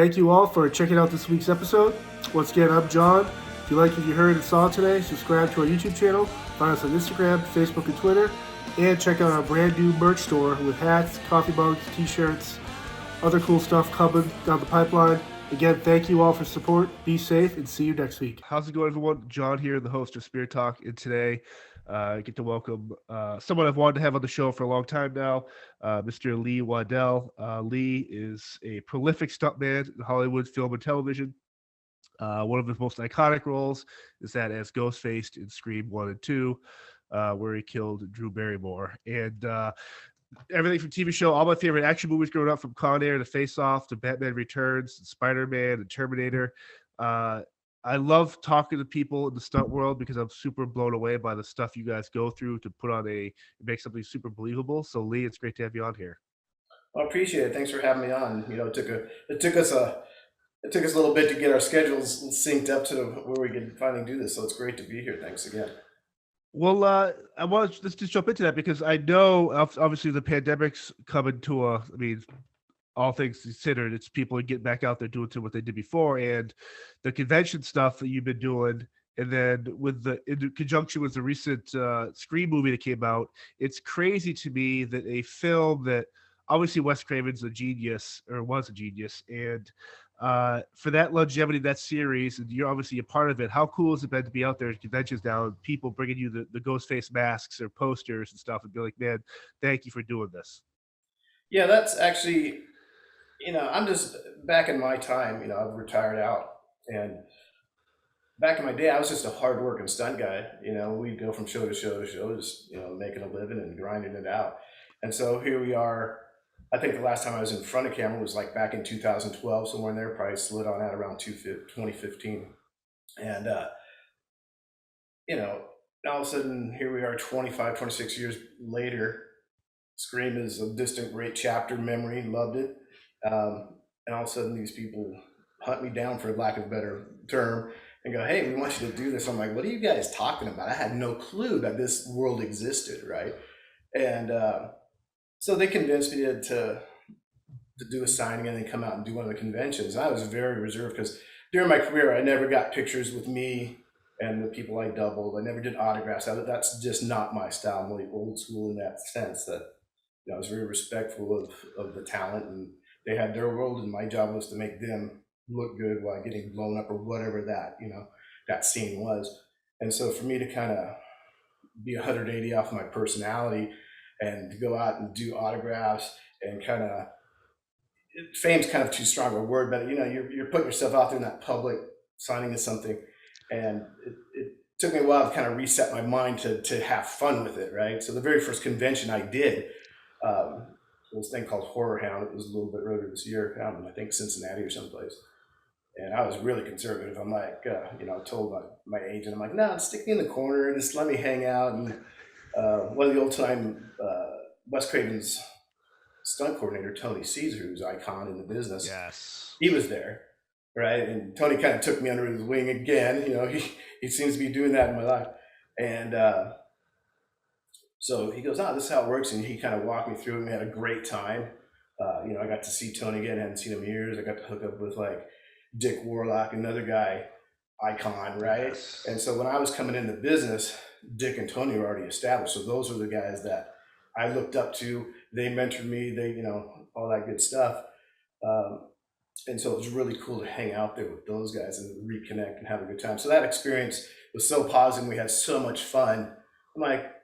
thank you all for checking out this week's episode. Once again, I'm John. If you like what you heard and saw today, subscribe to our YouTube channel, find us on Instagram, Facebook, and Twitter, and check out our brand new merch store with hats, coffee mugs, t-shirts, other cool stuff coming down the pipeline. Again, thank you all for support. Be safe, and see you next week. How's it going, everyone? John here, the host of Spirit Talk, and today I get to welcome someone I've wanted to have on the show for a long time now, Mr. Lee Waddell. Lee is a prolific stuntman in Hollywood film and television. One of his most iconic roles is that as Ghostface in Scream 1 and 2, where he killed Drew Barrymore. And everything from TV show, all my favorite action movies growing up, from Con Air to Face Off to Batman Returns, Spider-Man and Terminator. I love talking to people in the stunt world because I'm super blown away by the stuff you guys go through to put on make something super believable. So Lee, it's great to have you on here. Well, I appreciate it. Thanks for having me on. You know, it took us a little bit to get our schedules synced up to where we could finally do this. So it's great to be here. Thanks again. Well, let's just jump into that because I know obviously the pandemic's coming to all things considered, it's people getting back out there doing what they did before, and the convention stuff that you've been doing. And then in conjunction with the recent Scream movie that came out, it's crazy to me that a film that obviously Wes Craven's a genius, or was a genius, and for that longevity, that series, and you're obviously a part of it. How cool has it been to be out there at conventions now, and people bringing you the Ghostface masks or posters and stuff, and be like, man, thank you for doing this. Yeah, that's actually, I'm just back in my time. I've retired out, and back in my day, I was just a hard-working stunt guy. We'd go from show to show to show, just making a living and grinding it out. And so here we are. I think the last time I was in front of camera was like back in 2012, somewhere in there, probably slid on out around 2015. And, all of a sudden, here we are 25, 26 years later. Scream is a distant, great chapter memory, loved it. And all of a sudden, these people hunt me down, for lack of a better term, and go, hey, we want you to do this. I'm like, what are you guys talking about? I had no clue that this world existed, right? And so they convinced me to do a signing and then come out and do one of the conventions. I was very reserved because during my career, I never got pictures with me and the people I doubled. I never did autographs. That's just not my style. I'm really old school in that sense, that I was very respectful of the talent, and they had their world, and my job was to make them look good while getting blown up or whatever that scene was. And so for me to kind of be 180 off my personality and to go out and do autographs and fame's kind of too strong a word, but you're putting yourself out there in that public signing of something. And it took me a while to kind of reset my mind to have fun with it, right? So the very first convention I did, was a thing called Horror Hound. It was a little bit earlier this year, I think Cincinnati or someplace. And I was really conservative. I'm like, I told my agent, I'm like, no, stick me in the corner, just let me hang out. And one of the old time Wes Craven's stunt coordinator, Tony Caesar, who's an icon in the business, Yes, he was there, right? And Tony kind of took me under his wing again. He seems to be doing that in my life. And so he goes, this is how it works. And he kind of walked me through it, and we had a great time. I got to see Tony again. I hadn't seen him in years. I got to hook up with like Dick Warlock, another guy, icon, right? Yes. And so when I was coming into business, Dick and Tony were already established. So those were the guys that I looked up to. They mentored me, all that good stuff. And so it was really cool to hang out there with those guys and reconnect and have a good time. So that experience was so positive. We had so much fun. I'm like,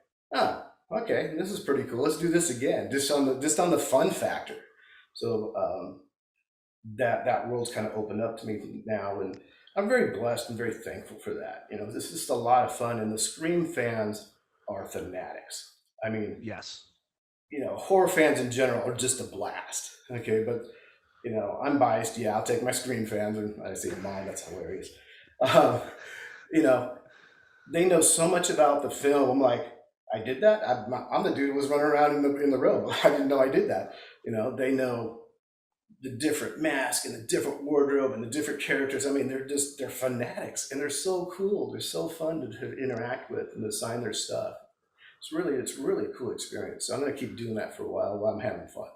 okay, this is pretty cool. Let's do this again, just on the fun factor. So that world's kind of opened up to me now, and I'm very blessed and very thankful for that. This is just a lot of fun, and the Scream fans are fanatics. I mean, yes, horror fans in general are just a blast. Okay, but I'm biased. Yeah, I'll take my Scream fans, and I say mine. That's hilarious. They know so much about the film. I'm like, I did that. I'm the dude who was running around in the road. I didn't know I did that. They know the different mask and the different wardrobe and the different characters. I mean, they're fanatics, and they're so cool. They're so fun to interact with and to sign their stuff. It's really a cool experience. So I'm going to keep doing that for a while I'm having fun.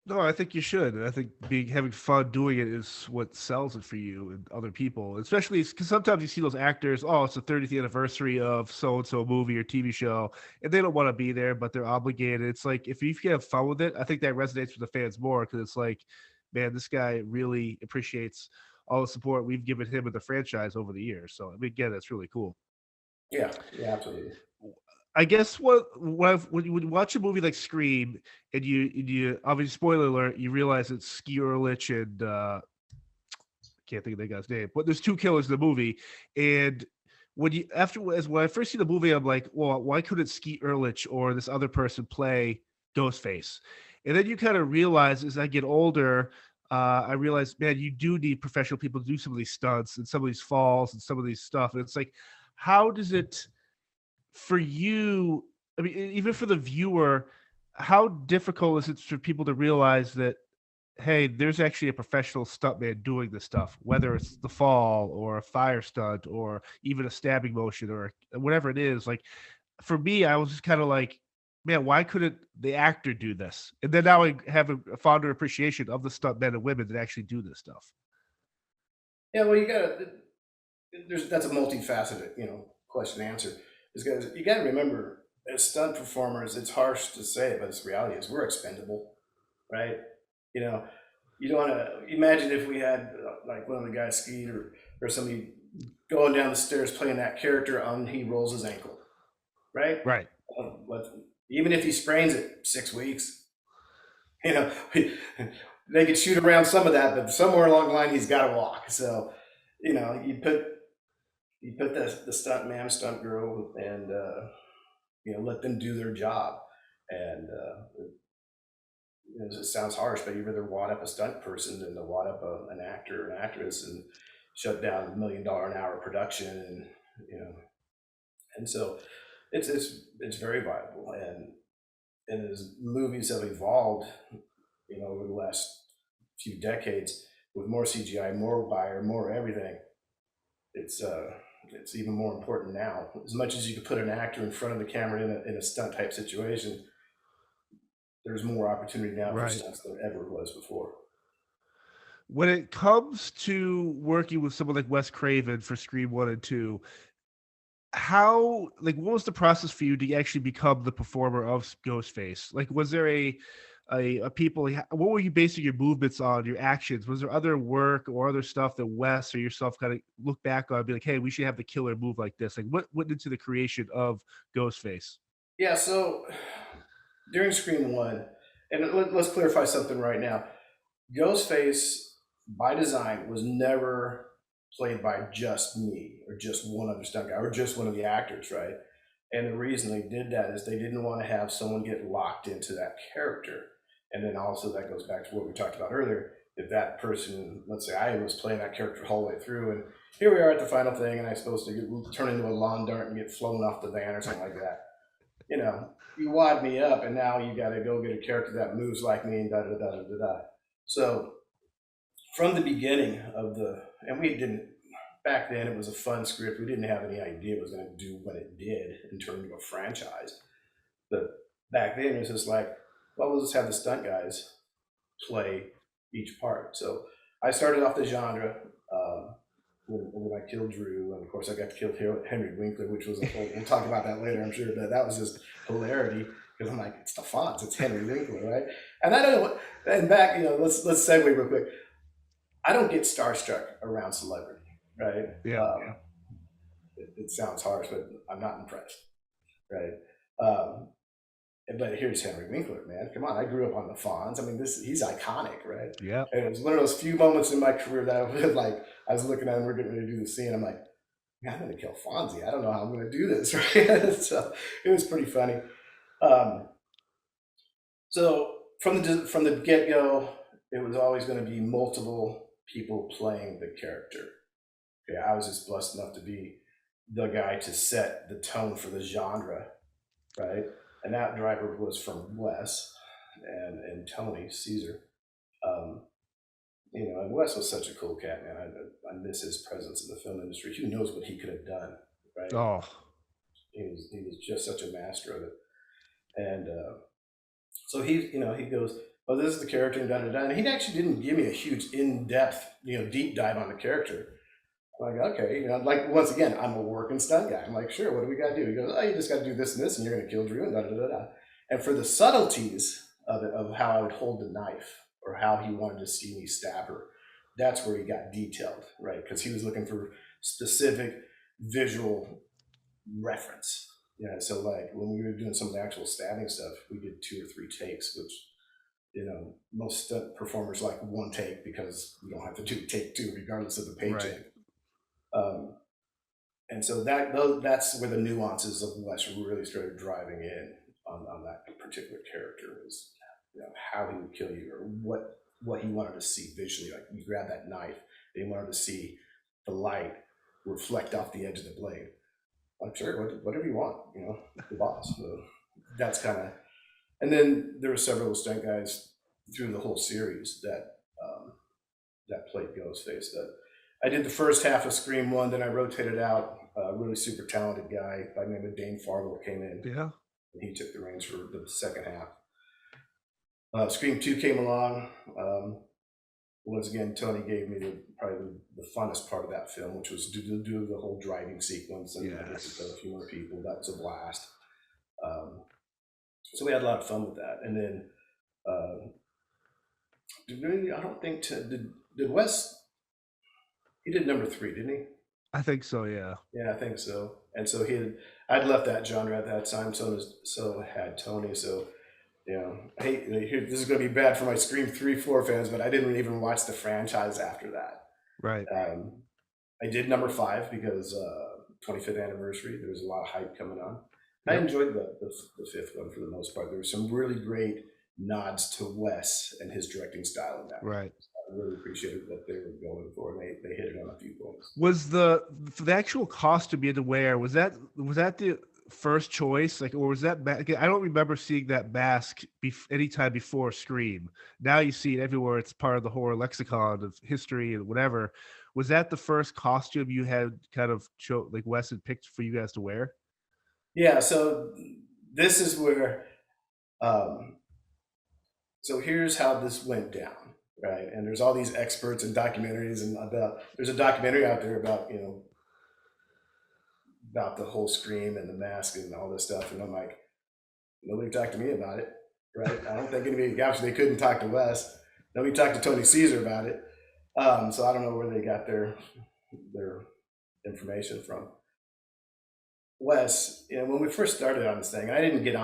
No, I think you should. And I think having fun doing it is what sells it for you and other people, especially because sometimes you see those actors, oh, it's the 30th anniversary of so and so movie or TV show, and they don't want to be there, but they're obligated. It's like if you can have fun with it, I think that resonates with the fans more because it's like, man, this guy really appreciates all the support we've given him and the franchise over the years. So, I mean, again, that's really cool. Yeah, yeah, absolutely. I guess when you watch a movie like Scream and you obviously spoiler alert, you realize it's Ski Erlich and can't think of the guy's name, but there's two killers in the movie. And when I first see the movie, I'm like, well, why couldn't Ski Erlich or this other person play Ghostface? And then you kind of realize as I get older, I realize, man, you do need professional people to do some of these stunts and some of these falls and some of these stuff. And it's like, how does it for you? I mean, even for the viewer, how difficult is it for people to realize that hey, there's actually a professional stuntman doing this stuff, whether it's the fall or a fire stunt or even a stabbing motion or whatever it is. Like for me, I was just kind of like, man, why couldn't the actor do this? And then now I have a fonder appreciation of the stuntmen and women that actually do this stuff. Yeah, well, you gotta. That's a multifaceted, question to answer. Because you gotta remember, as stunt performers, it's harsh to say, but it's reality is we're expendable, right? You know, you don't want to imagine if we had like one of the guys skied or somebody going down the stairs playing that character and he rolls his ankle, right? Right. But even if he sprains it 6 weeks, you know, they could shoot around some of that, but somewhere along the line he's got to walk. So, you put the stunt man, stunt girl, and let them do their job. And it sounds harsh, but you'd rather wad up a stunt person than to wad up an actor or an actress and shut down $1 million an hour production, and you know, and so it's very viable. And as movies have evolved, over the last few decades, with more CGI, more wire, more everything, it's even more important now. As much as you could put an actor in front of the camera in a stunt type situation, there's more opportunity now for Right. stunts than ever was before. When it comes to working with someone like Wes Craven for Scream 1 and 2, how like what was the process for you to actually become the performer of Ghostface? Like was there a people what were you basing your movements on, your actions? Was there other work or other stuff that Wes or yourself kind of look back on and be like, hey, we should have the killer move like this? Like what went into the creation of Ghostface? Yeah, so during Scream 1, and let's clarify something right now. Ghostface, by design, was never played by just me or just one other stunt guy or just one of the actors, right? And the reason they did that is they didn't want to have someone get locked into that character. And then also that goes back to what we talked about earlier. If that person, let's say I was playing that character the whole way through, and here we are at the final thing, and I'm supposed to turn into a lawn dart and get flown off the van or something like that. You wad me up, and now you got to go get a character that moves like me and da da da da da da. So from the beginning of and we didn't, back then it was a fun script. We didn't have any idea it was going to do what it did in terms of a franchise. But back then it was just like, well, we'll just have the stunt guys play each part. So I started off the genre when I killed Drew, and of course I got to kill Henry Winkler, which was we'll talk about that later, I'm sure. But that was just hilarity because I'm like, it's the fonts, it's Henry Winkler, right? And I don't know. And back, let's segue real quick. I don't get starstruck around celebrity, right? Yeah. It sounds harsh, but I'm not impressed, right? Um, but here's Henry Winkler, man. Come on, I grew up on the Fonz. I mean, he's iconic, right? Yeah. And it was one of those few moments in my career that I was like, I was looking at him, we're getting ready to do the scene. I'm like, man, I'm gonna kill Fonzie. I don't know how I'm gonna do this, right? So it was pretty funny. Um, so from the get go, it was always going to be multiple people playing the character. Okay, I was just blessed enough to be the guy to set the tone for the genre, right? And that driver was from Wes and Tony Caesar. Um, and Wes was such a cool cat, man. I miss his presence in the film industry. Who knows what he could have done, right? Oh, He was just such a master of it. And so he goes, oh, this is the character, and da da da. And he actually didn't give me a huge in-depth, deep dive on the character. I'm like, okay, like once again, I'm a working stunt guy. I'm like, sure, what do we got to do? He goes, oh, you just got to do this and this, and you're going to kill Drew, and da da da da. And for the subtleties of it, of how I would hold the knife, or how he wanted to see me stab her, that's where he got detailed, right? Because he was looking for specific visual reference. Yeah, so like when we were doing some of the actual stabbing stuff, we did 2 or 3 takes, which most stunt performers like one take because you don't have to do take 2 regardless of the paycheck. Right. And so that's where the nuances of Wes really started driving in on that particular character, was how he would kill you, or what he wanted to see visually. Like you grab that knife, and he wanted to see the light reflect off the edge of the blade. Like, sure, whatever you want, the boss. So that's kind of, and then there were several stunt guys through the whole series that played Ghostface. That I did the first half of Scream 1, then I rotated out. A really super talented guy by the name of Dane Farwell came in. Yeah. And he took the reins for the second half. Scream 2 came along. Once again, Tony gave me probably the funnest part of that film, which was to do the whole driving sequence and a few more people. That was a blast. So we had a lot of fun with that. And then I don't think did Wes, he did number 3, didn't he? I think so, yeah. Yeah, I think so. And so I'd left that genre at that time, so had Tony. So hey, this is going to be bad for my Scream 3, 4 fans, but I didn't even watch the franchise after that. Right. I did number 5 because 25th anniversary. There was a lot of hype coming on. Yep. I enjoyed the 5th one for the most part. There were some really great nods to Wes and his directing style in that. Right. I really appreciated what they were going for, and they hit it on a few points. Was the actual costume you had to wear, was that the first choice, like, or was that I don't remember seeing that mask anytime before Scream. Now you see it everywhere. It's part of the horror lexicon of history and whatever. Was that the first costume you had kind of like Wes had picked for you guys to wear? Yeah, so this is where so here's how this went down, right? And there's all these experts and documentaries, and there's a documentary out there about about the whole Scream and the mask and all this stuff. And I'm like, nobody talked to me about it, right? I don't think anybody, actually they couldn't talk to Wes. Nobody talked to Tony Caesar about it. So I don't know where they got their information from. Wes, when we first started on this thing, I didn't get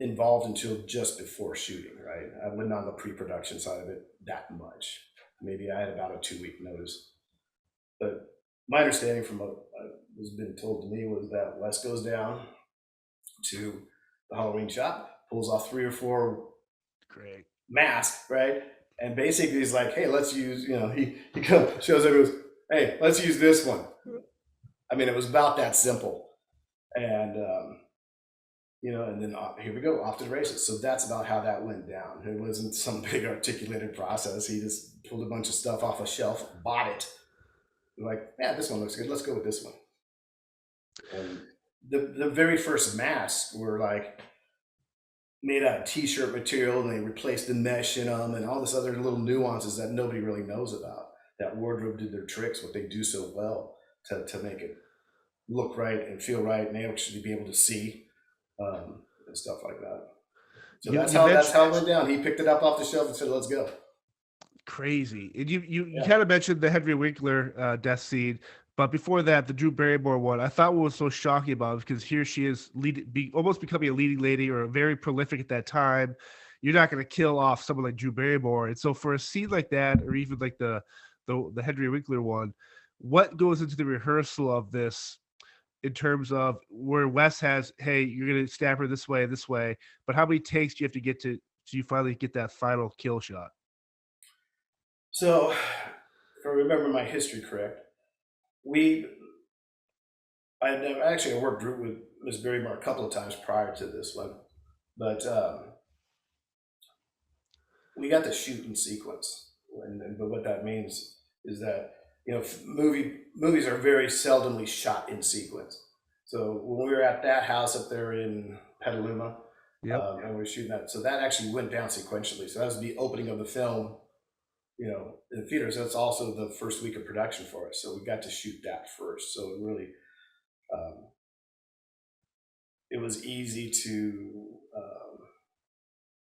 involved until just before shooting, right? I wasn't on the pre-production side of it that much. Maybe I had about a 2-week notice. But my understanding from what has been told to me was that Wes goes down to the Halloween shop, pulls off 3 or 4 masks, right? And basically he's like, hey, let's use, he shows up and goes, hey, let's use this one. I mean, it was about that simple. And, and then here we go, off to the races. So that's about how that went down. It wasn't some big articulated process. He just pulled a bunch of stuff off a shelf, bought it. Like, yeah, this one looks good. Let's go with this one. And the very first masks were like made out of t-shirt material, and they replaced the mesh in them and all this other little nuances that nobody really knows about. That wardrobe did their tricks, what they do so well to make it look right and feel right, and actually be able to see and stuff like that. So that's how it went down. He picked it up off the shelf and said, let's go. Crazy. And you kind of mentioned the Henry Winkler death scene, but before that, the Drew Barrymore one, I thought what was so shocking about it, because here she is almost becoming a leading lady, or very prolific at that time. You're not going to kill off someone like Drew Barrymore. And so for a scene like that, or even like the Henry Winkler one, what goes into the rehearsal of this in terms of where Wes has, hey, you're going to stab her this way, but how many takes do you have to get to so you finally get that final kill shot? So, if I remember my history correct, I worked with Ms. Barrymore a couple of times prior to this one, but we got to shoot in sequence. But what that means is that movies are very seldomly shot in sequence. So when we were at that house up there in Petaluma, Yep. and we were shooting that. So that actually went down sequentially. So that was the opening of the film, in theaters. That's also the first week of production for us. So we got to shoot that first. So it really, um, it was easy to,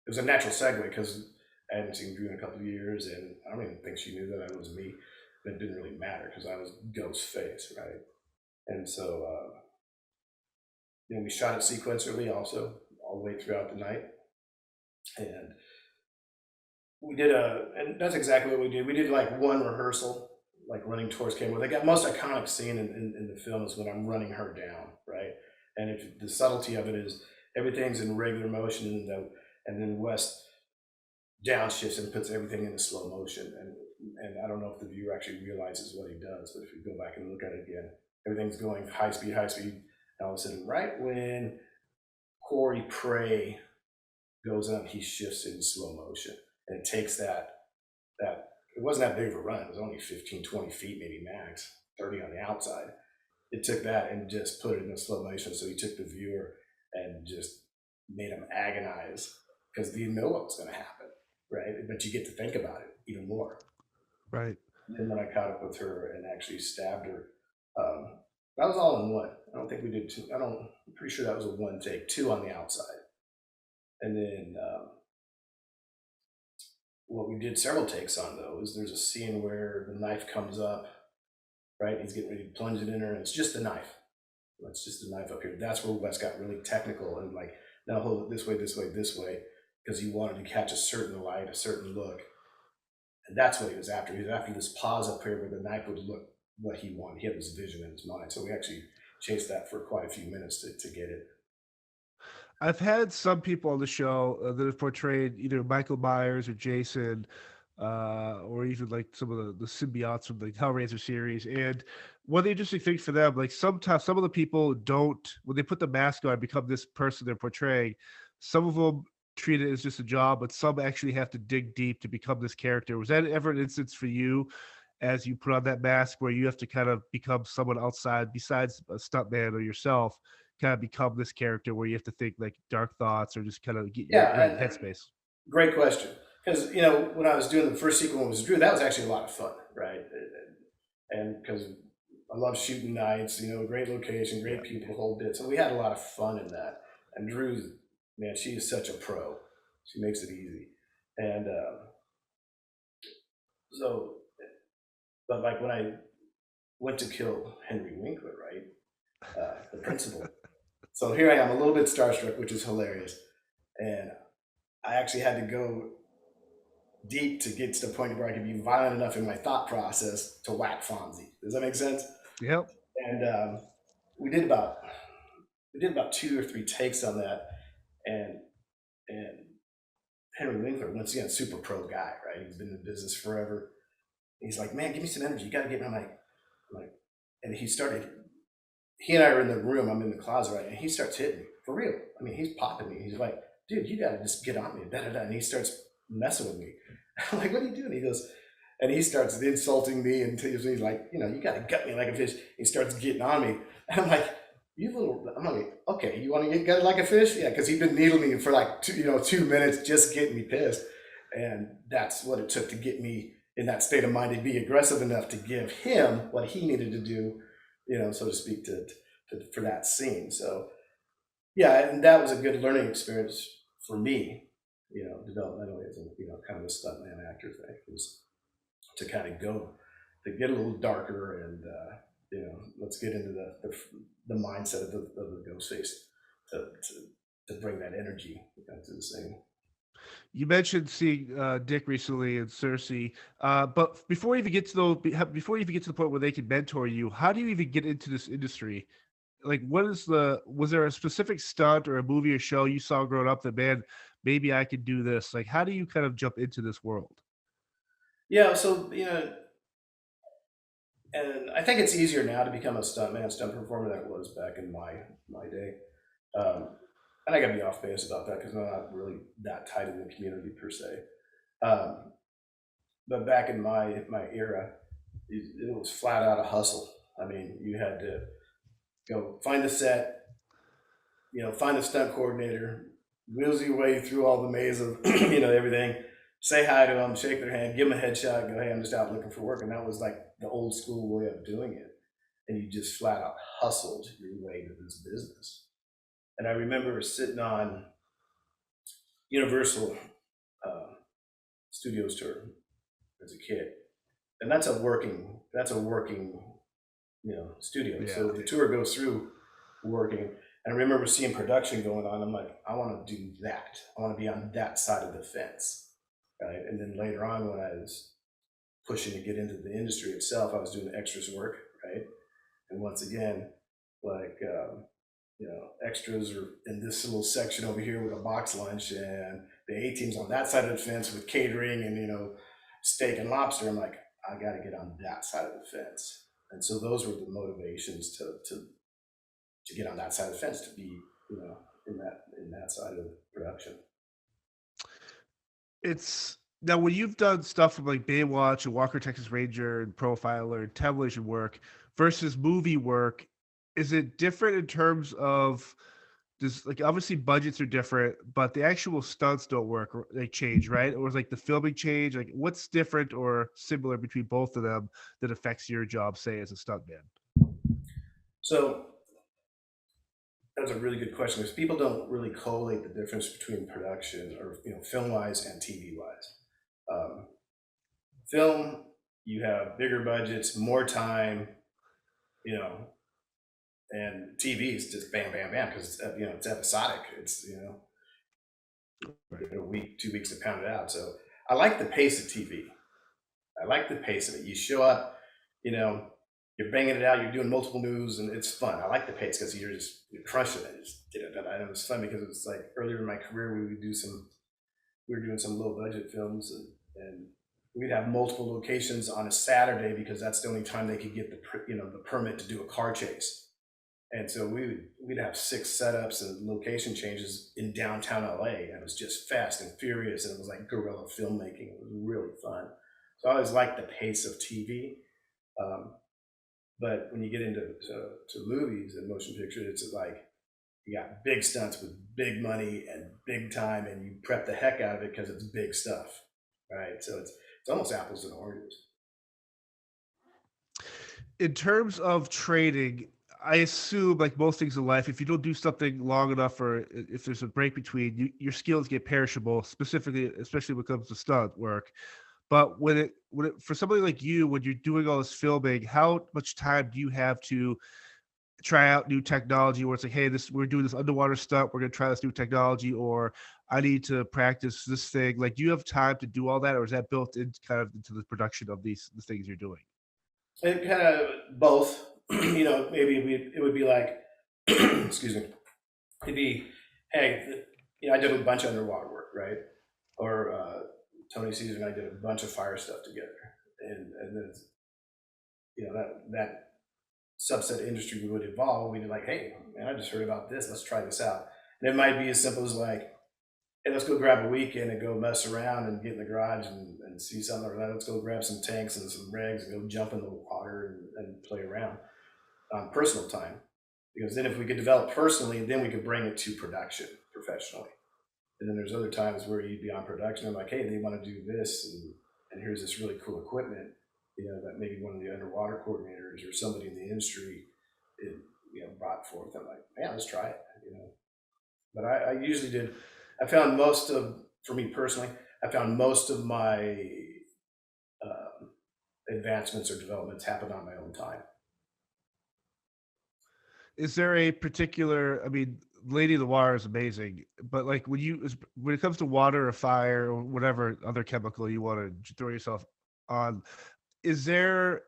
it was a natural segue because I hadn't seen Drew in a couple of years, and I don't even think she knew that I was me. It didn't really matter because I was Ghostface, right? And so, we shot it sequentially also all the way throughout the night, and we did and that's exactly what we did. We did like one rehearsal, like running towards camera. The most iconic scene in the film is when I'm running her down, right? And if the subtlety of it is everything's in regular motion, and then Wes downshifts and puts everything into slow motion. And I don't know if the viewer actually realizes what he does, but if you go back and look at it again, everything's going high speed, and all of a sudden, right when Corey Prey goes up, he shifts in slow motion. And it takes that it wasn't that big of a run, it was only 15, 20 feet, maybe max, 30 on the outside. It took that and just put it in slow motion. So he took the viewer and just made him agonize because you know what's going to happen, right? But you get to think about it even more. Right. And then when I caught up with her and actually stabbed her, that was all in one. I don't think we did two. I'm pretty sure that was a one take, two on the outside. And then what we did several takes on though is there's a scene where the knife comes up, right? He's getting ready to plunge it in her, and it's just a knife. It's just a knife up here. That's where Wes got really technical and like, now hold it this way, because he wanted to catch a certain light, a certain look. And that's what he was after. He was after this pause up here where the knife would look what he wanted. He had this vision in his mind. So we actually chased that for quite a few minutes to get it. I've had some people on the show that have portrayed either Michael Myers or Jason, or even like some of the symbiotes from the Hellraiser series. And one interesting thing for them, like sometimes some of the people don't, when they put the mask on, become this person they're portraying. Some of them treat it as just a job, but some actually have to dig deep to become this character. Was that ever an instance for you as you put on that mask where you have to kind of become someone outside besides a stuntman or yourself? Kind of become this character where you have to think like dark thoughts or just kind of get your right Yeah, headspace. great question. Because when I was doing the first sequel with Drew, that was actually a lot of fun, right? And because I love shooting nights, great location, great people, the whole bit. So we had a lot of fun in that. And Drew's, man, she is such a pro. She makes it easy. And but like when I went to kill Henry Winkler, right? The principal. So here I am, a little bit starstruck, which is hilarious. And I actually had to go deep to get to the point where I could be violent enough in my thought process to whack Fonzie. Does that make sense? Yep. And we did about 2 or 3 takes on that, and Henry Winkler, once again, super pro guy, right? He's been in business forever. He's like, man, give me some energy. You got to get me. I'm like, and he and I are in the room. I'm in the closet, right? And he starts hitting me for real. I mean, he's popping me. He's like, dude, you got to just get on me. Da, da, da. And he starts messing with me. I'm like, what are you doing? He goes, and he starts insulting me, and he's like, you got to gut me like a fish. He starts getting on me. And I'm like, I'm like, okay, you want to get gutted like a fish? Yeah, because he'd been needling me for like 2 minutes, just getting me pissed. And that's what it took to get me in that state of mind to be aggressive enough to give him what he needed to do, so to speak, for that scene. So yeah, and that was a good learning experience for me, developmentally as a kind of a stuntman actor thing, was to kind of get a little darker and let's get into the mindset of the Ghostface to bring that energy to the scene. You mentioned seeing Dick recently and Cersei, but before you even get to the point where they can mentor you, how do you even get into this industry? Like, was there a specific stunt or a movie or show you saw growing up that, man, maybe I could do this? Like, how do you kind of jump into this world? Yeah, so and I think it's easier now to become a stunt performer than it was back in my day. And I gotta be off base about that because I'm not really that tight in the community per se. But back in my era, it was flat out a hustle. I mean, you had to go find a set, find a stunt coordinator, wheels your way through all the maze of everything. Say hi to them, shake their hand, give them a headshot, go, hey, I'm just out looking for work. And that was like the old school way of doing it. And you just flat out hustled your way to this business. And I remember sitting on Universal Studios tour as a kid, and that's a working studio. Yeah. So the tour goes through working, and I remember seeing production going on. I'm like, I want to do that. I want to be on that side of the fence, right? And then later on, when I was pushing to get into the industry itself, I was doing extras work, right? And once again, like extras are in this little section over here with a box lunch, and the A team's on that side of the fence with catering and steak and lobster. I'm like, I got to get on that side of the fence. And so those were the motivations to get on that side of the fence, to be in that side of production. It's now when you've done stuff from like Baywatch and Walker Texas Ranger and Profiler and television work versus movie work, is it different in terms of just like obviously budgets are different, but the actual stunts don't work or they change, right? Or is like the filming change? Like what's different or similar between both of them that affects your job, say, as a stuntman? So that's a really good question, because people don't really collate the difference between production or film wise and TV wise. Film, you have bigger budgets, more time, and TV is just bam, bam, bam, because it's episodic. It's a week, 2 weeks to pound it out. So I like the pace of TV. I like the pace of it. You show up, you're banging it out. You're doing multiple news, and it's fun. I like the pace because you're crushing it. Just get it done. And it was fun because it was like earlier in my career we were doing some low budget films, and we'd have multiple locations on a Saturday because that's the only time they could get the permit to do a car chase. And so we'd have 6 setups and location changes in downtown LA, and it was just fast and furious, and it was like guerrilla filmmaking. It was really fun. So I always liked the pace of TV. But when you get into movies and motion pictures, it's like you got big stunts with big money and big time, and you prep the heck out of it because it's big stuff, right? So it's almost apples and oranges. In terms of training, I assume, like most things in life, if you don't do something long enough, or if there's a break between, your skills get perishable. Especially when it comes to stunt work. But for somebody like you, when you're doing all this filming, how much time do you have to try out new technology? Where it's like, hey, we're doing this underwater stunt, we're gonna try this new technology, or I need to practice this thing. Like, do you have time to do all that, or is that built in kind of into the production of the things you're doing? It kind of both. Maybe it would be like, excuse me, it'd be, hey, I did a bunch of underwater work, right? Or Tony Caesar and I did a bunch of fire stuff together, and then that subset industry would evolve. We'd be like, hey, man, I just heard about this. Let's try this out. And it might be as simple as like, hey, let's go grab a weekend and go mess around and get in the garage and see something, or let's go grab some tanks and some rigs and go jump in the water and play around on personal time. Because then if we could develop personally, then we could bring it to production professionally. And then there's other times where you'd be on production and like, hey, they want to do this, and here's this really cool equipment, that maybe one of the underwater coordinators or somebody in the industry brought forth. I'm like, man, let's try it, But I usually did. I found for me personally, I found most of my advancements or developments happen on my own time. Is there a particular? I mean, Lady of the Water is amazing, but like when it comes to water or fire or whatever other chemical you want to throw yourself on, is there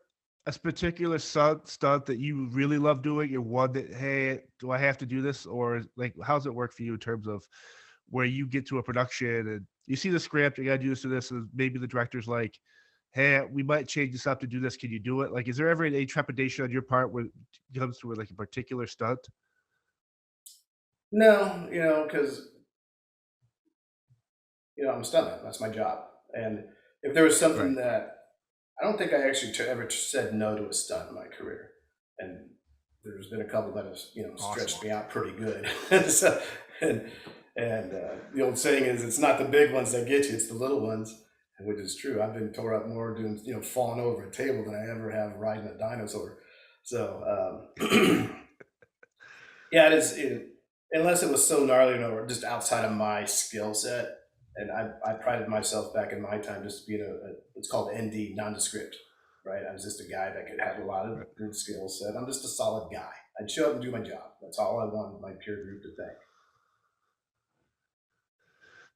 a particular stunt that you really love doing, or one that, hey, do I have to do this, or like how's it work for you in terms of where you get to a production and you see the script, you gotta do this or this, and maybe the director's like, hey, we might change this up to do this. Can you do it? Like, is there ever any trepidation on your part when it comes to like a particular stunt? No, because I'm a stuntman. That's my job. And if there was something that I don't think I actually ever said no to a stunt in my career, and there's been a couple that have stretched me out pretty good. So, and And the old saying is, it's not the big ones that get you, it's the little ones, which is true. I've been tore up more doing, falling over a table than I ever have riding a dinosaur. So, yeah, unless it was so gnarly or just outside of my skill set. And I prided myself back in my time just being it's called ND, nondescript, right? I was just a guy that could have a lot of good skill set. I'm just a solid guy. I'd show up and do my job. That's all I wanted my peer group to think.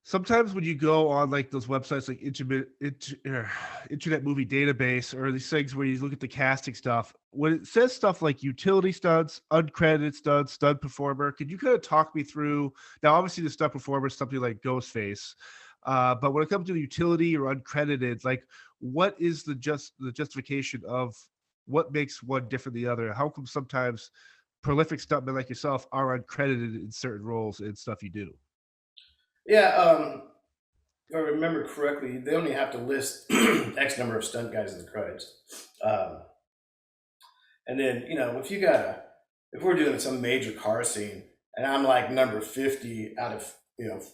Sometimes when you go on like those websites like Internet Movie Database or these things where you look at the casting stuff, when it says stuff like utility stunts, uncredited stunts, stunt performer, could you kind of talk me through? Now, obviously, the stunt performer is something like Ghostface, but when it comes to the utility or uncredited, like what is the justification of what makes one different than the other? How come sometimes prolific stuntmen like yourself are uncredited in certain roles and stuff you do? Yeah, if I remember correctly, they only have to list X number of stunt guys in the credits. Um, and then, if we're doing some major car scene and I'm like number 50 out of,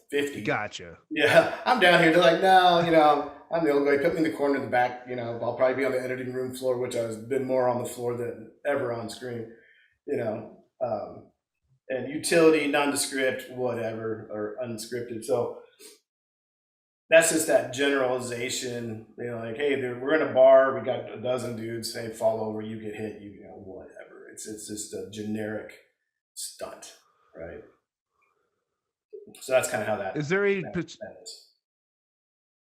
50. Gotcha. Yeah, I'm down here. They're like, no, I'm the old guy. Put me in the corner in the back. I'll probably be on the editing room floor, which I've been more on the floor than ever on screen, you know. And utility, nondescript, whatever, or unscripted. So that's just that generalization, like, hey, we're in a bar, we got a dozen dudes, hey, fall over, you get hit, whatever. It's just a generic stunt, right? So that's kind of how that Is there a that is.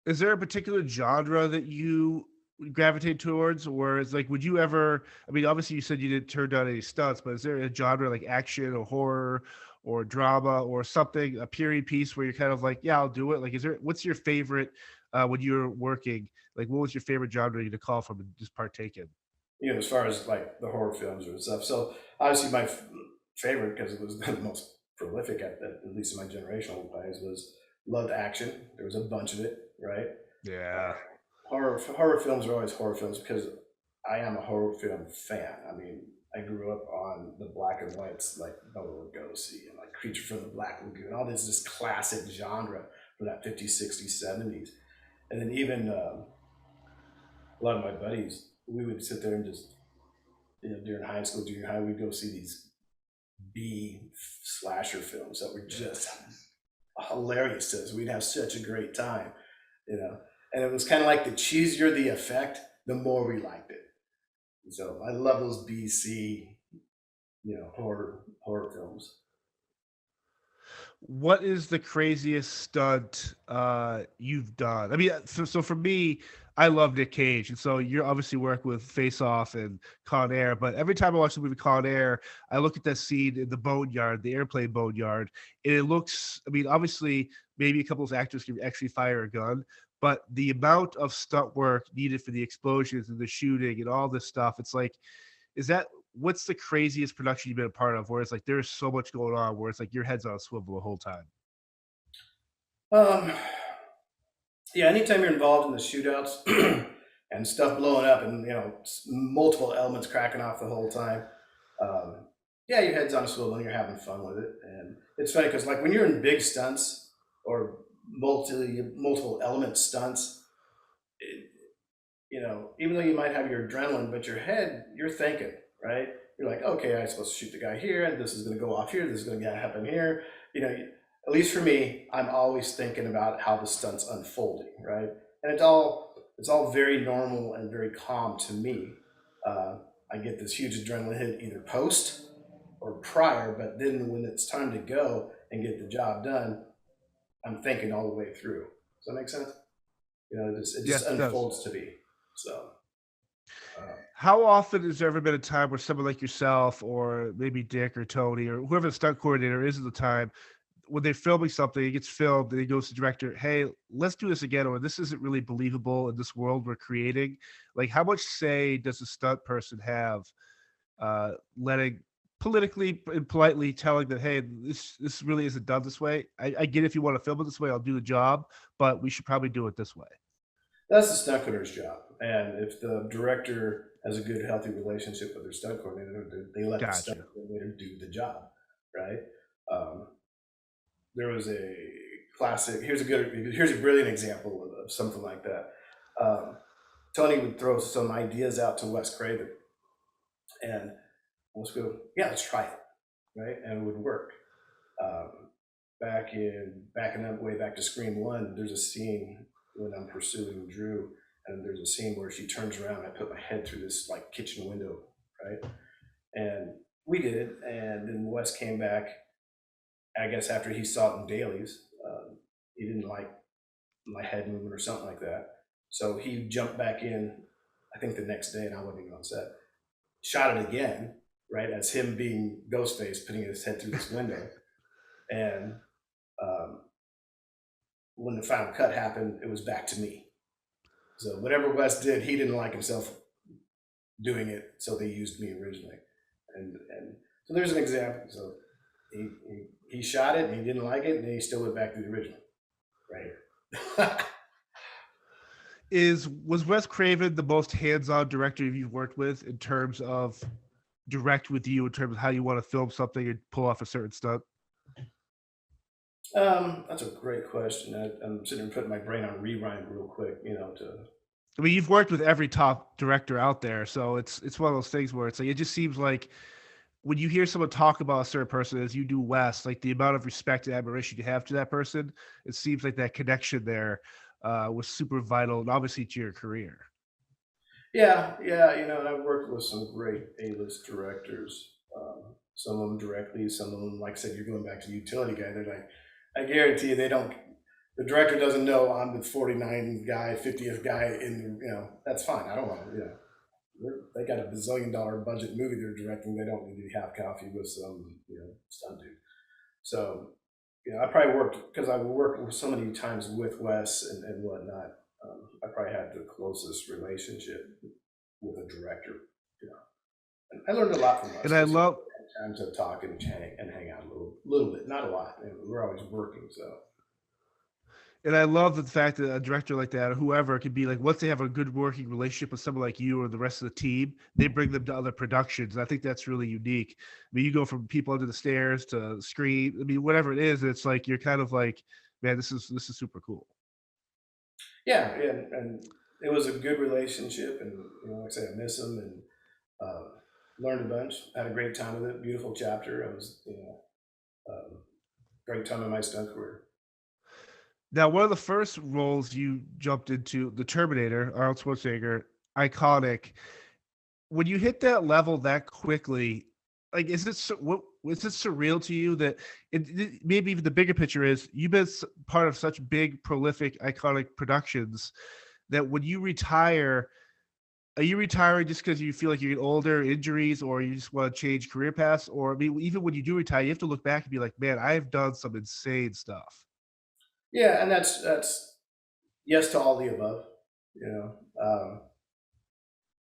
is there a particular genre that you gravitate towards, or is like, would you ever? I mean, obviously, you said you didn't turn down any stunts, but is there a genre like action or horror or drama or something, a period piece where you're kind of like, yeah, I'll do it? Like, what's your favorite when you're working? Like, what was your favorite genre you to call from and just partake in? As far as like the horror films or stuff. So obviously, my favorite, because it was the most prolific at least in my generational days, was loved action. There was a bunch of it, right? Yeah. Horror films are always horror films because I am a horror film fan. I mean, I grew up on the black and whites like Bela Lugosi and like Creature from the Black Lagoon, all this just classic genre from that 50s, 60s, 70s. And then even a lot of my buddies, we would sit there and just, during high school, junior high, we'd go see these B slasher films that were just hilarious to us. We'd have such a great time, and it was kind of like the cheesier the effect, the more we liked it. And so I love those BC, horror films. What is the craziest stunt you've done? I mean, so for me, I love Nick Cage, and so you're obviously work with Face Off and Con Air. But every time I watch the movie Con Air, I look at that scene in the boneyard, the airplane boneyard, and it looks. I mean, obviously, maybe a couple of actors can actually fire a gun, but the amount of stunt work needed for the explosions and the shooting and all this stuff, it's like, is that what's the craziest production you've been a part of where it's like there's so much going on where it's like your head's on a swivel the whole time? Um, yeah, anytime you're involved in the shootouts and stuff blowing up and multiple elements cracking off the whole time, yeah, your head's on a swivel and you're having fun with it. And it's funny because like when you're in big stunts or multiple element stunts, even though you might have your adrenaline, but your head, you're thinking, right? You're like, okay, I'm supposed to shoot the guy here, and this is going to go off here, this is going to happen here. At least for me, I'm always thinking about how the stunt's unfolding, right? And it's all very normal and very calm to me. I get this huge adrenaline hit either post or prior, but then when it's time to go and get the job done, I'm thinking all the way through. Does that make sense? It just unfolds to me. So. How often has there ever been a time where someone like yourself or maybe Dick or Tony or whoever the stunt coordinator is at the time, when they're filming something, it gets filmed, and he goes to the director, hey, let's do this again, or this isn't really believable in this world we're creating? Like, how much say does a stunt person have letting politically and politely telling that, hey, this really isn't done this way? I get if you want to film it this way, I'll do the job, but we should probably do it this way. That's the stunt coordinator's job. And if the director has a good, healthy relationship with their stunt coordinator, they let the stunt coordinator do the job, right? there was a classic. Here's a brilliant example of something like that. Tony would throw some ideas out to Wes Craven, and let's go. Yeah, let's try it, right? And it would work. Back in that way back to Scream One, there's a scene when I'm pursuing Drew, and there's a scene where she turns around. And I put my head through this like kitchen window, right? And we did it, and then Wes came back. I guess after he saw it in dailies, he didn't like my head movement or something like that. So he jumped back in, I think the next day, and I wasn't even on set. Shot it again, right, as him being Ghostface, putting his head through this window. And when the final cut happened, it was back to me. So whatever Wes did, he didn't like himself doing it, so they used me originally. And so there's an example. So he shot it, and he didn't like it, and then he still went back to the original, right? Was Wes Craven the most hands-on director you've worked with in terms of direct with you in terms of how you want to film something and pull off a certain stunt? That's a great question. I'm sitting here putting my brain on rewind real quick, I mean, you've worked with every top director out there, so it's one of those things where it's like it just seems like when you hear someone talk about a certain person as you do Wes, like the amount of respect and admiration you have to that person, it seems like that connection there was super vital, and obviously to your career. Yeah, and I've worked with some great A-list directors. Some of them directly, some of them, like I said, you're going back to the utility guy. They're like, I guarantee you, the director doesn't know I'm the 49th guy, 50th guy that's fine. I don't want to, they got a $1 bazillion budget movie they're directing. They don't need to have coffee with some, stunt dude. So, I probably worked, because I worked so many times with Wes and whatnot. I probably had the closest relationship with a director, And I learned a lot from Wes. And I love time to talk and hang out a little bit, not a lot. We're always working, so. And I love the fact that a director like that, or whoever, could be like, once they have a good working relationship with someone like you or the rest of the team, they bring them to other productions. I think that's really unique. I mean, you go from People Under the Stairs to Scream. I mean, whatever it is, it's like you're kind of like, man, this is super cool. Yeah, and it was a good relationship, and like I said, I miss him, and learned a bunch. Had a great time with it. Beautiful chapter. It was great time in my stunt career. Now, one of the first roles you jumped into, the Terminator, Arnold Schwarzenegger, iconic. When you hit that level that quickly, like, is it surreal to you that maybe even the bigger picture is you've been part of such big, prolific, iconic productions that when you retire, are you retiring just because you feel like you're getting older, injuries, or you just want to change career paths? Or I mean, even when you do retire, you have to look back and be like, man, I've done some insane stuff. Yeah, and that's yes to all the above.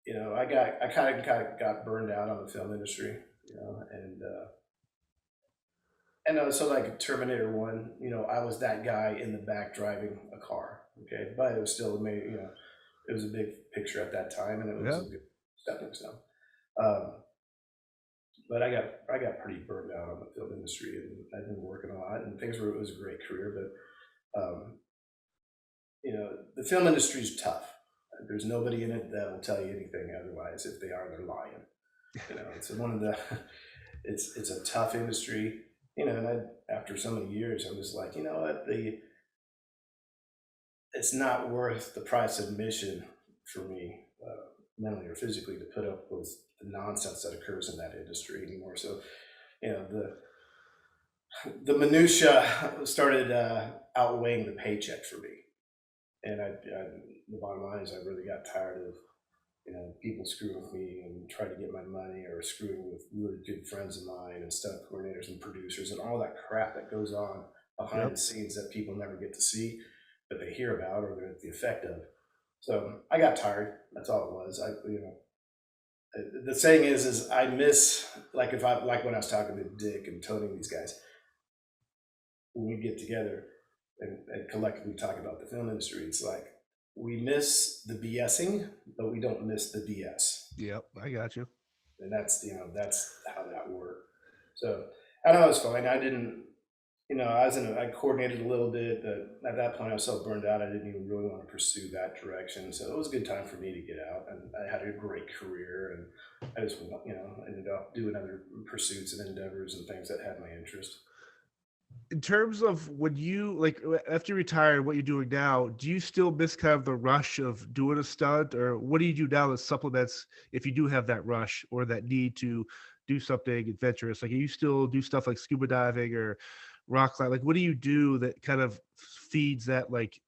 I kind of got burned out on the film industry, and so like Terminator 1, I was that guy in the back driving a car, okay, but it was still it was a big picture at that time, and it was a good stepping stone. But I got pretty burned out on the film industry, and I've been working a lot, and it was a great career, but the film industry is tough. There's nobody in it that will tell you anything otherwise. If they are, they're lying. It's a tough industry. And after so many years, I'm just like, what, it's not worth the price of admission for me, mentally or physically, to put up with the nonsense that occurs in that industry anymore. So, the minutia started outweighing the paycheck for me. And the bottom line is I really got tired of, people screwing with me and trying to get my money, or screwing with really good friends of mine and stunt coordinators and producers and all that crap that goes on behind the scenes that people never get to see, but they hear about or they're at the effect of. So I got tired. That's all it was. The saying is I miss, like when I was talking to Dick and Tony and these guys, when we get together and collectively talk about the film industry, it's like we miss the BSing, but we don't miss the BS. Yep, I got you. And that's how that worked. So I know it was fine. I didn't, I coordinated a little bit, but at that point I was so burned out I didn't even really want to pursue that direction. So it was a good time for me to get out, and I had a great career, and I just ended up doing other pursuits and endeavors and things that had my interest. In terms of when you after you retire, what you're doing now, do you still miss kind of the rush of doing a stunt, or what do you do now that supplements if you do have that rush or that need to do something adventurous? Like, you still do stuff like scuba diving or rock climbing? Like, what do you do that kind of feeds that? Like,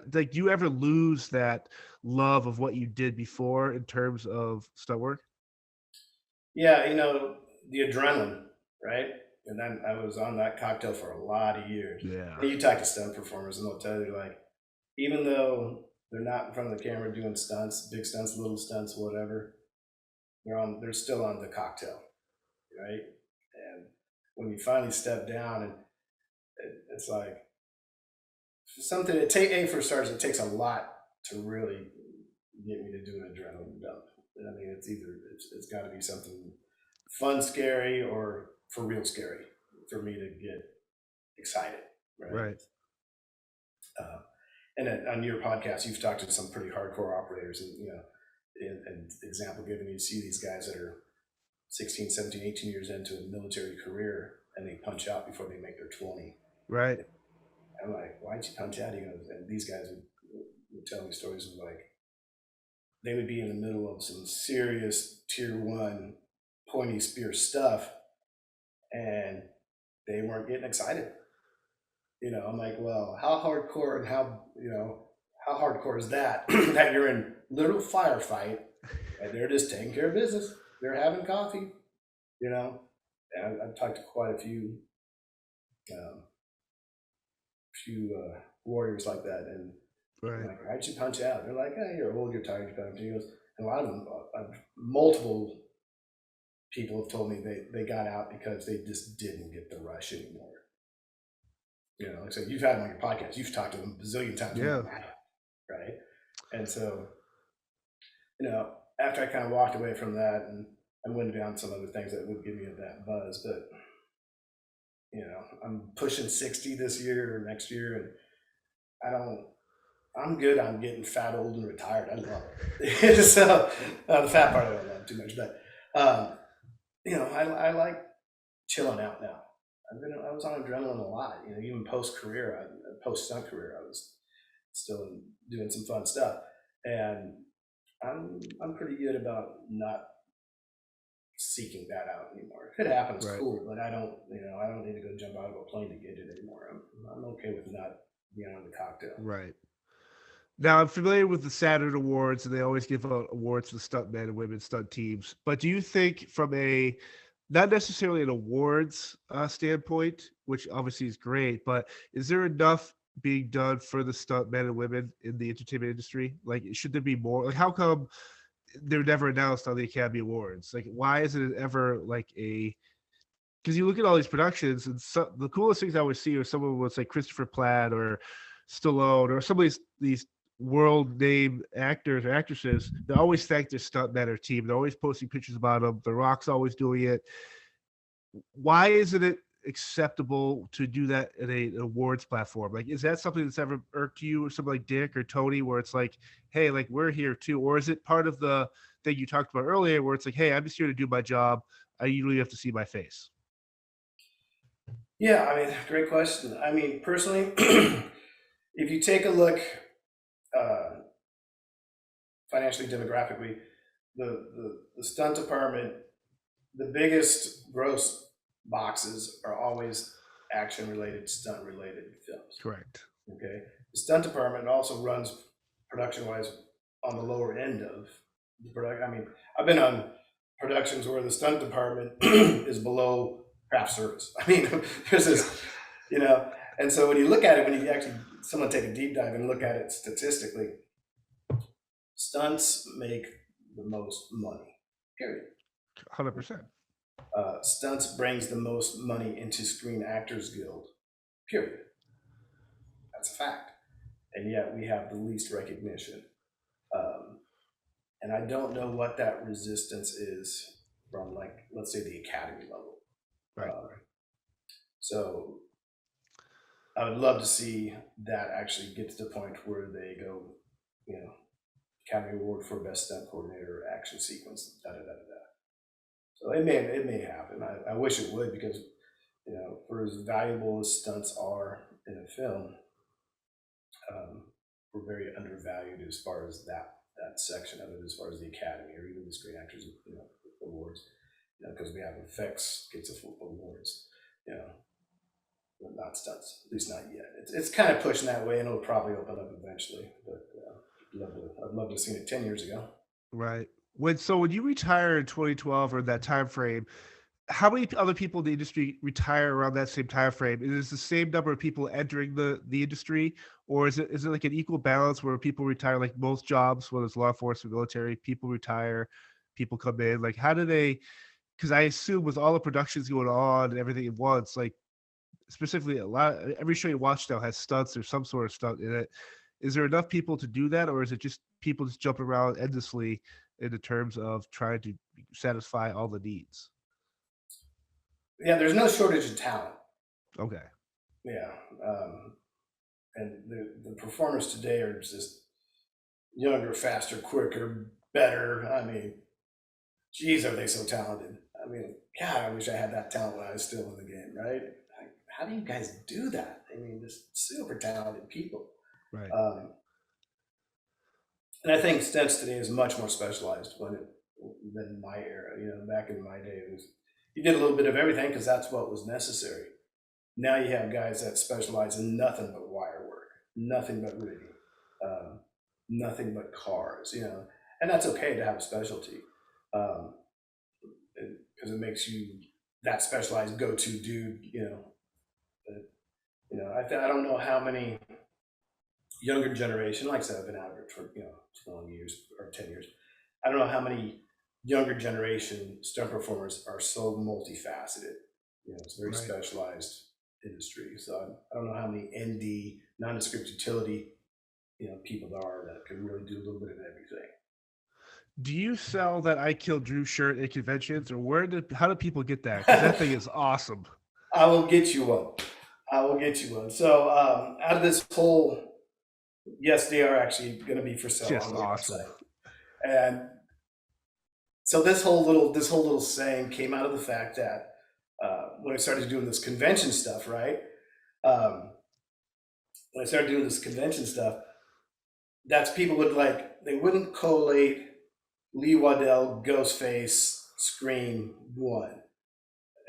do you ever lose that love of what you did before in terms of stunt work? Yeah, the adrenaline, right? And then I was on that cocktail for a lot of years. Yeah. And you talk to stunt performers, and they'll tell you, like, even though they're not in front of the camera doing stunts, big stunts, little stunts, whatever, they're still on the cocktail, right? And when you finally step down, and it's like something. For starters, it takes a lot to really get me to do an adrenaline dump. I mean, it's got to be something fun, scary, or for real scary for me to get excited, right? Right. And then on your podcast, you've talked to some pretty hardcore operators, and and example given, you see these guys that are 16, 17, 18 years into a military career, and they punch out before they make their 20. Right. I'm like, why'd you punch out? He goes, and these guys would tell me stories of, like, they would be in the middle of some serious tier 1 pointy spear stuff, and they weren't getting excited. I'm like, well, how hardcore and how hardcore is that? That you're in literal firefight, and they're just taking care of business. They're having coffee, And I've talked to quite a um, few warriors like that, and I'm Right. like, why'd you punch out? They're like, you're old, you're tired, you're punching. He goes, and a lot of them, multiple people have told me they got out because they just didn't get the rush anymore. Like I said, you've had them on your podcast, you've talked to them a bazillion times, Yeah. right? And so, after I kind of walked away from that, and I went down some other things that would give me that buzz, but I'm pushing 60 this year or next year, and I'm good on getting fat, old, and retired. I love it. So the fat part I don't love too much, but I like chilling out now. I was on adrenaline a lot. Even post stunt career, I was still doing some fun stuff, and I'm pretty good about not seeking that out anymore. If it happens, Right. cool, but I don't need to go jump out of a plane to get it anymore. I'm okay with not being on the cocktail. Right. Now, I'm familiar with the Saturn Awards, and they always give out awards for the stunt men and women stunt teams. But do you think, from a not necessarily an awards standpoint, which obviously is great, but is there enough being done for the stunt men and women in the entertainment industry? Like, should there be more? Like, how come they're never announced on the Academy Awards? Like, why isn't it ever like a? Because you look at all these productions, and the coolest things I always see are someone with like Christopher Platt or Stallone or some of these world name actors or actresses. They always thank their stuntman or team. They're always posting pictures about them. The Rock's always doing it. Why isn't it acceptable to do that at an awards platform? Like, is that something that's ever irked you, or something like Dick or Tony, where it's like, hey, like, we're here too? Or is it part of the thing you talked about earlier, where it's like, hey, I'm just here to do my job. I usually have to see my face. Yeah, I mean, great question. I mean, personally, if you take a look financially, demographically, the stunt department, the biggest gross boxes are always action-related, stunt-related films. Correct. Okay, the stunt department also runs production-wise on the lower end of the production. I mean, I've been on productions where the stunt department is below craft service. I mean, there's this, and so when you look at it, when you actually someone take a deep dive and look at it statistically, stunts make the most money, period. 100%. Stunts brings the most money into Screen Actors Guild, period. That's a fact. And yet we have the least recognition. And I don't know what that resistance is from, like, let's say the academy level. Right. So I would love to see that actually get to the point where they go, you know, Academy Award for Best Stunt Coordinator, action sequence, da da da da da. So it may happen. I wish it would, because for as valuable as stunts are in a film, we're very undervalued as far as that section of it, as far as the Academy or even the Screen Actors Awards, because we have effects gets awards, but not stunts, at least not yet. It's kind of pushing that way, and it'll probably open up eventually. But I'd love to have seen it 10 years ago. Right. When you retire in 2012 or that time frame, how many other people in the industry retire around that same time frame? Is it the same number of people entering the industry, or is it like an equal balance where people retire, like most jobs, whether it's law enforcement, military, people retire, people come in? Like, how do they? Because I assume with all the productions going on and everything at once, like specifically every show you watch now has stunts or some sort of stunt in it. Is there enough people to do that, or is it just people just jumping around endlessly in the terms of trying to satisfy all the needs? Yeah, there's no shortage of talent. Okay. Yeah, and the performers today are just younger, faster, quicker, better. I mean, geez, are they so talented? I mean, God, I wish I had that talent when I was still in the game, right? Like, how do you guys do that? I mean, just super talented people. Right. And I think stunts today is much more specialized than my era. Back in my day, you did a little bit of everything because that's what was necessary. Now you have guys that specialize in nothing but wire work, nothing but rigging, nothing but cars, and that's okay to have a specialty, because it makes you that specialized go-to dude, But, I don't know how many younger generation, like I said, I've been out here for 20 years or 10 years. I don't know how many younger generation stunt performers are so multifaceted. It's a very specialized industry. So I don't know how many ND, nondescript utility, people there are that can really do a little bit of everything. Do you sell that I Killed Drew shirt at conventions, or how do people get that? Because that thing is awesome. I will get you one. So out of this whole, yes, they are actually going to be for sale Just on the awesome. website. And so this whole little saying came out of the fact that when I started doing this convention stuff, right? When I started doing this convention stuff, that's people they wouldn't collate Lee Waddell, Ghostface, Scream 1.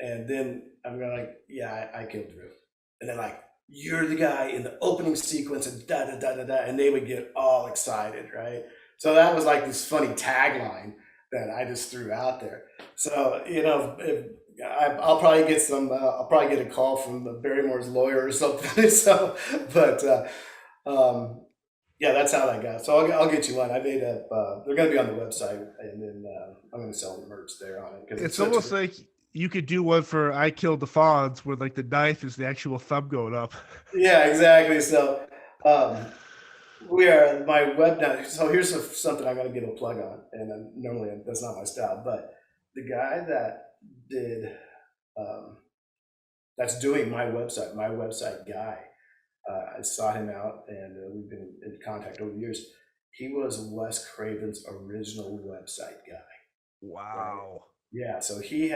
And then I'm going yeah, I killed Drew. And they're like, you're the guy in the opening sequence and da da da da da. And they would get all excited, right? So that was like this funny tagline that I just threw out there. So, I'll probably get I'll probably get a call from Barrymore's lawyer or something. So, but yeah, that's how that got. So I'll get you one. I made up. They're going to be on the website, and then I'm going to sell the merch there on it. Because it's almost like you could do one for I Killed the Fonz, where like the knife is the actual thumb going up. Yeah, exactly. So we are my web now. So here's something I'm going to give a plug on, and normally that's not my style, but the guy that did that's doing my website guy. I sought him out, and we've been in contact over the years. He was Wes Craven's original website guy. Wow. Right? Yeah, so he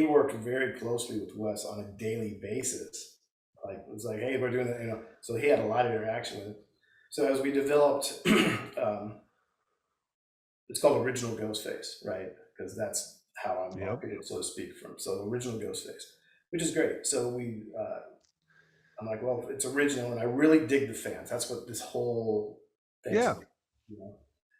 worked very closely with Wes on a daily basis. Like, it was like, hey, we're doing that, So he had a lot of interaction with it. So as we developed, it's called Original Ghostface, right? Because that's how I'm marketed, so to speak. So Original Ghostface, which is great. So I'm like, well, it's original, and I really dig the fans. That's what this whole thing's about.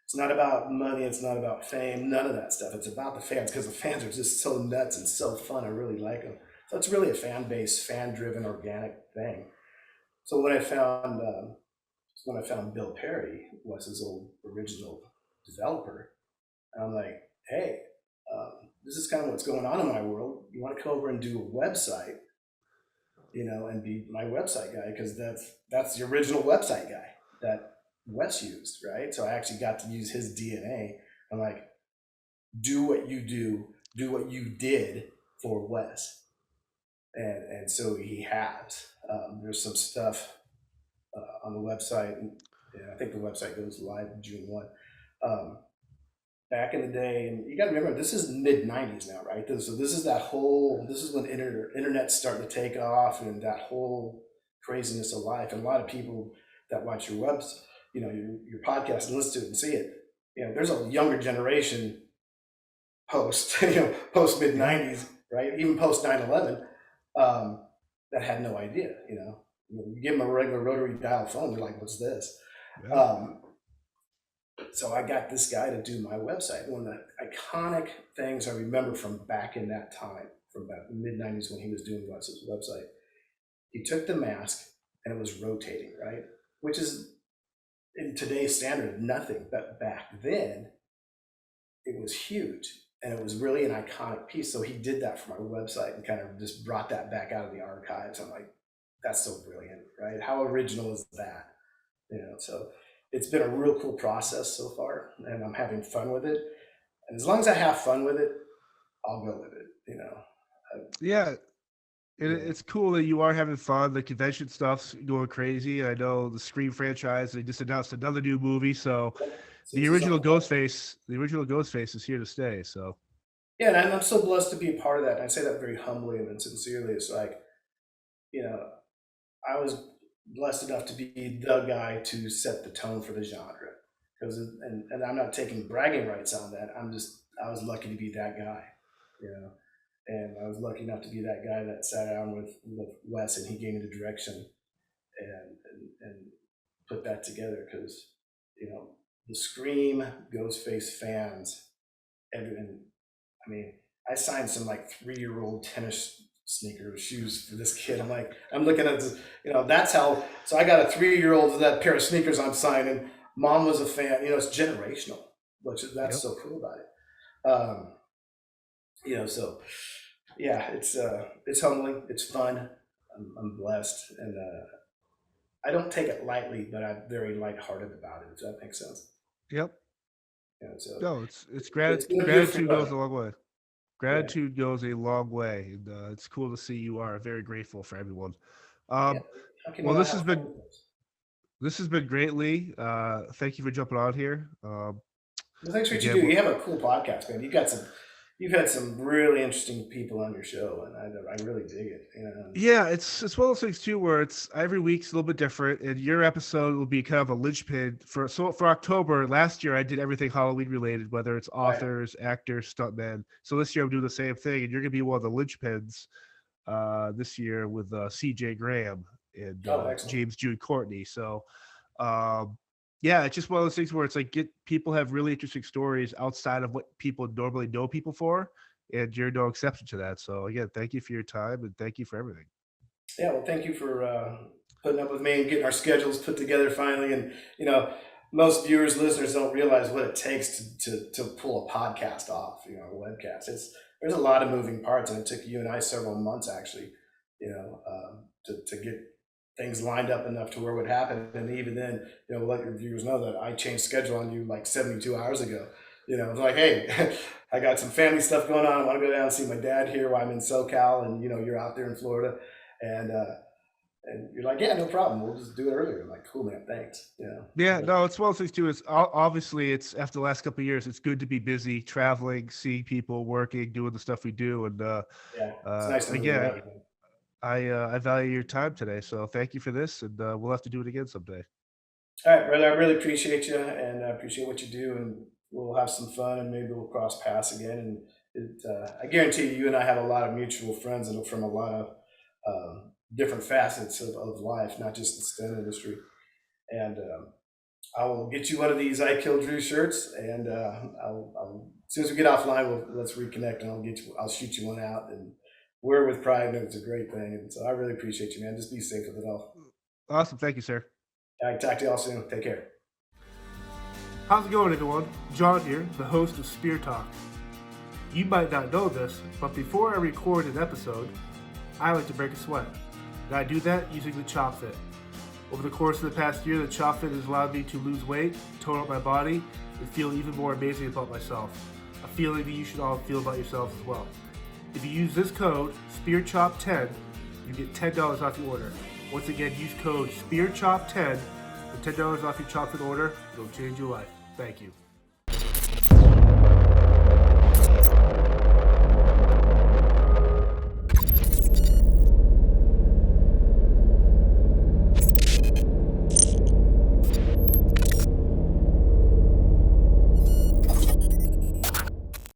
It's not about money. It's not about fame. None of that stuff. It's about the fans, because the fans are just so nuts and so fun. I really like them. So it's really a fan-based, fan-driven, organic thing. So when I found Bill Perry, Wes's old original developer, I'm like, hey, this is kind of what's going on in my world. You want to come over and do a website? And be my website guy, because that's the original website guy that Wes used, right? So I actually got to use his DNA. I'm like, do what you do what you did for Wes. and so he has. There's some stuff on the website, and I think the website goes live June 1. Back in the day, and you got to remember, this is mid 90s now, right? So this is when internet's starting to take off, and that whole craziness of life. And a lot of people that watch your webs, your podcast and listen to it and see it, there's a younger generation post post mid 90s, right? Even post 9/11, that had no idea. You give them a regular rotary dial phone, they're like, "What's this?" Yeah. So I got this guy to do my website. One of the iconic things I remember from back in that time, from about the mid 90s when he was doing his website, he took the mask and it was rotating, right? Which is, in today's standard, nothing. But back then, it was huge. And it was really an iconic piece. So he did that for my website and kind of just brought that back out of the archives. I'm like, that's so brilliant, right? How original is that? So it's been a real cool process so far, and I'm having fun with it. And as long as I have fun with it, I'll go with it, Yeah. It's cool that you are having fun. The convention stuff's going crazy. I know the Scream franchise, they just announced another new movie. So the original Ghostface is here to stay. So yeah, and I'm so blessed to be a part of that. And I say that very humbly and sincerely. It's like, I was blessed enough to be the guy to set the tone for the genre. And I'm not taking bragging rights on that. I was lucky to be that guy, and I was lucky enough to be that guy that sat down with Wes, and he gave me the direction and put that together. Because the Scream Ghostface fans, and I mean, I signed some like 3-year-old tennis shoes for this kid. I'm looking at this, that's how. So I got a 3-year-old with that pair of sneakers I'm signing. Mom was a fan. It's generational, that's so cool about it. So yeah, it's humbling. It's fun. I'm blessed, and I don't take it lightly, but I'm very lighthearted about it. If that makes sense. Yep. So No, it's gratitude goes a long way. Gratitude goes a long way, and it's cool to see you are very grateful for everyone. Well, this has been great, Lee. Thank you for jumping on here. Well, thanks for what you do. You have a cool podcast, man. You've had some really interesting people on your show, and I really dig it. Yeah, it's one of those things too, where it's every week's a little bit different, and your episode will be kind of a linchpin for October. Last year, I did everything Halloween related, whether it's authors, actors, stuntmen. So this year, I'm doing the same thing, and you're gonna be one of the linchpins this year with C.J. Graham and James Jude Courtney. So. Yeah, it's just one of those things where it's like people have really interesting stories outside of what people normally know people for, and you're no exception to that. So again, thank you for your time and thank you for everything. Yeah, well, thank you for putting up with me and getting our schedules put together finally. And most viewers, listeners don't realize what it takes to pull a podcast off, a webcast. There's a lot of moving parts, and it took you and I several months actually, to get things lined up enough to where it would happen. And even then, let your viewers know that I changed schedule on you like 72 hours ago. It's like, hey, I got some family stuff going on. I want to go down and see my dad here while I'm in SoCal, and you're out there in Florida, and you're like, yeah, no problem. We'll just do it earlier. I'm like, cool, man, thanks. Yeah, no, it's one of those things too. It's obviously it's after the last couple of years, it's good to be busy, traveling, seeing people, working, doing the stuff we do, and it's nice to again. I value your time today, so thank you for this, and we'll have to do it again someday. All right, brother, I really appreciate you, and I appreciate what you do, and we'll have some fun, and maybe we'll cross paths again. And I guarantee you and I have a lot of mutual friends and from a lot of different facets of life, not just the stunt industry. And I will get you one of these I Killed Drew shirts, and I'll as soon as we get offline, let's reconnect, and I'll shoot you one out, and wear it with pride, and it's a great thing. And so I really appreciate you, man. Just be safe with it all. Awesome. Thank you, sir. I can talk to you all soon. Take care. How's it going, everyone? John here, the host of Spear Talk. You might not know this, but before I record an episode, I like to break a sweat. And I do that using the Chop Fit. Over the course of the past year, the Chop Fit has allowed me to lose weight, tone up my body, and feel even more amazing about myself. A feeling that you should all feel about yourselves as well. If you use this code, SpearChop10, you get $10 off your order. Once again, use code SpearChop10 for $10 off your chocolate order. It'll change your life. Thank you.